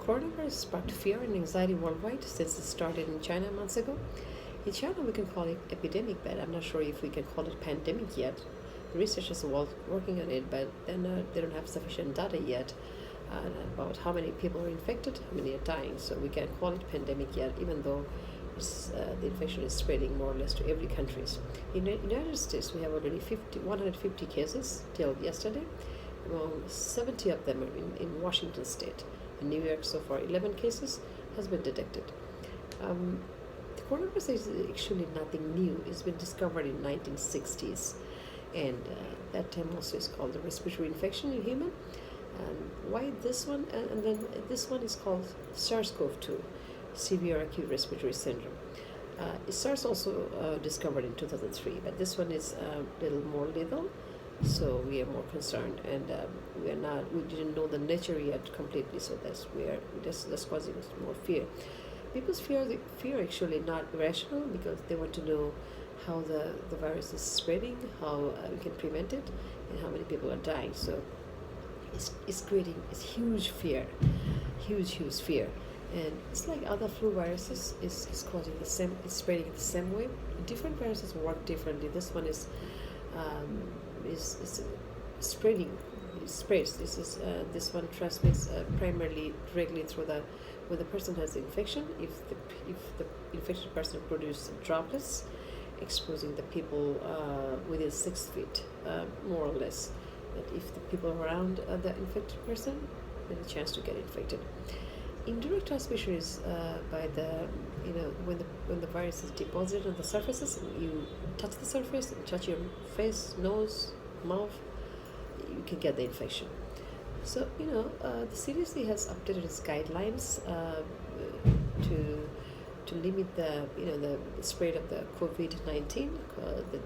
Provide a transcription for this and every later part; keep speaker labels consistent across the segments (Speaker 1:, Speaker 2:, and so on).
Speaker 1: Coronavirus sparked fear and anxiety worldwide since it started in China months ago. In China, we can call it epidemic, but I'm not sure if we can call it pandemic yet. Researchers are working on it, but they don't have sufficient data yet about how many people are infected, how many are dying. So we can't call it pandemic yet, even though the infection is spreading more or less to every country. In the United States, we have already 150 cases till yesterday. Among 70 of them are in Washington State. In New York, so far, 11 cases has been detected. The coronavirus is actually nothing new. It's been discovered in 1960s, and that time also is called the respiratory infection in human. And why this one? And then this one is called SARS-CoV-2, severe acute respiratory syndrome. SARS also discovered in 2003, but this one is a little more lethal, so we are more concerned, and we didn't know the nature yet completely, so that's causing us more fear. People's fear actually not rational, because they want to know how the virus is spreading, how we can prevent it, and how many people are dying. So it's creating this huge fear, huge fear. And it's like other flu viruses, is causing it's spreading the same way. Different viruses work differently. This one is spreading. It spreads. This one transmits primarily directly through when the person has the infection. If the infected person produces droplets, exposing the people within 6 feet, more or less. But if the people around the infected person, then a chance to get infected. Indirect transmission is by when the virus is deposited on the surfaces, you touch the surface, touch your face, nose, mouth, you can get the infection. So the CDC has updated its guidelines to limit the spread of the COVID-19,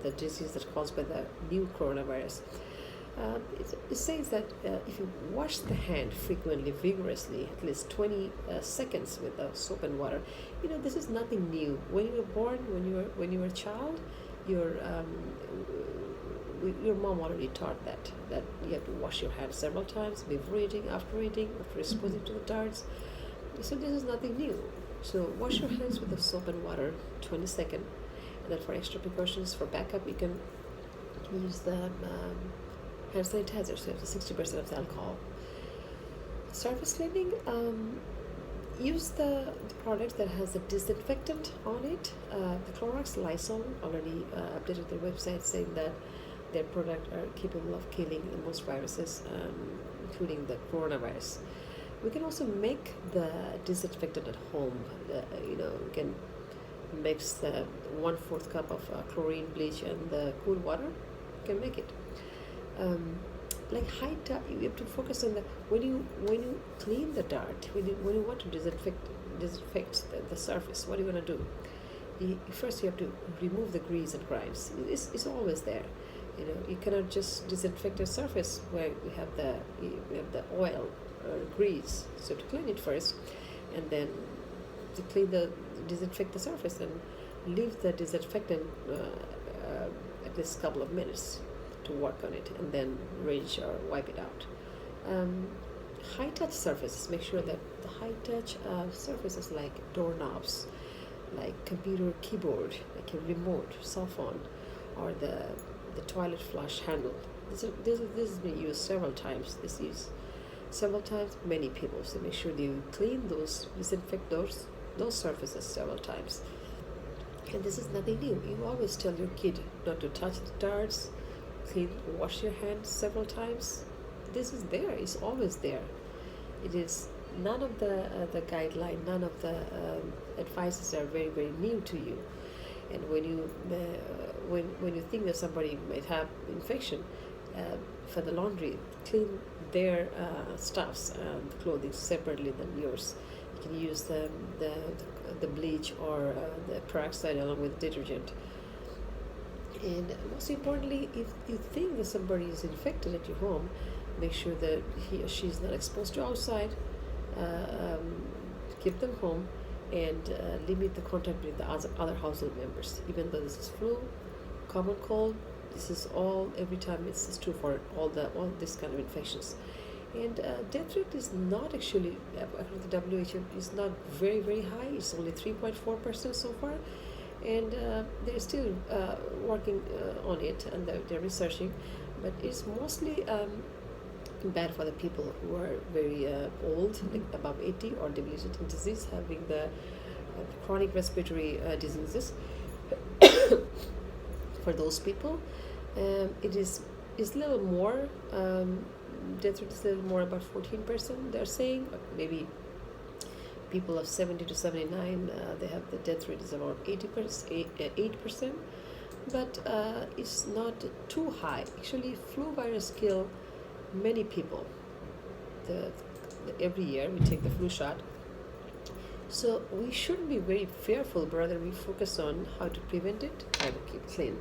Speaker 1: the disease that's caused by the new coronavirus. It says that if you wash the hand frequently, vigorously, at least 20 seconds with soap and water, this is nothing new. When you were born, when you were a child, your mom already taught that you have to wash your hands several times before eating, after exposing to the darts. So this is nothing new. So wash your hands with the soap and water 20 seconds, and then for extra precautions, for backup, you can use the hand sanitizer, so it's 60% of the alcohol. Surface cleaning, use the product that has a disinfectant on it. The Clorox Lysol already updated their website saying that their product are capable of killing most viruses, including the coronavirus. We can also make the disinfectant at home. We can mix the 1/4 cup of chlorine, bleach, and the cool water. You can make it. Like high touch, you have to focus on when you clean the dart, when you want to disinfect the surface. What are you going to do? First, you have to remove the grease and grime. It's always there. You cannot just disinfect a surface where you have the oil or grease. So to clean it first, and then to disinfect the surface, and leave the disinfectant at least a couple of minutes to work on it, and then rinse or wipe it out. High touch surfaces, make sure that the high touch surfaces like doorknobs, like computer keyboard, like a remote, cell phone, or the toilet flush handle. This has been used several times. Many people. So make sure you clean disinfect those surfaces several times. And this is nothing new. You always tell your kid not to touch the darts, wash your hands several times. This is there. It's always there. It is none of the guideline, none of the advices are very, very new to you. And when you think that somebody might have infection, for the laundry, clean their stuffs, clothing separately than yours. You can use the bleach or the peroxide along with detergent. And most importantly, if you think that somebody is infected at your home, make sure that he or she is not exposed to outside. Keep them home, and limit the contact with the other household members. Even though this is flu, common cold, this is all every time. It's true for all this kind of infections. And death rate is not actually, according to the WHO, is not very, very high. It's only 3.4% so far. And they're still working on it, and they're researching. But it's mostly bad for the people who are very old, like above 80, or debilitating disease, having the chronic respiratory diseases. For those people, it is a little more. Death rate is a little more, about 14%. They're saying, maybe people of 70 to 79, they have the death rate is about 8%, but it's not too high. Actually, flu virus kill many people. Every year we take the flu shot, so we shouldn't be very fearful, brother. We focus on how to prevent it, how to keep clean.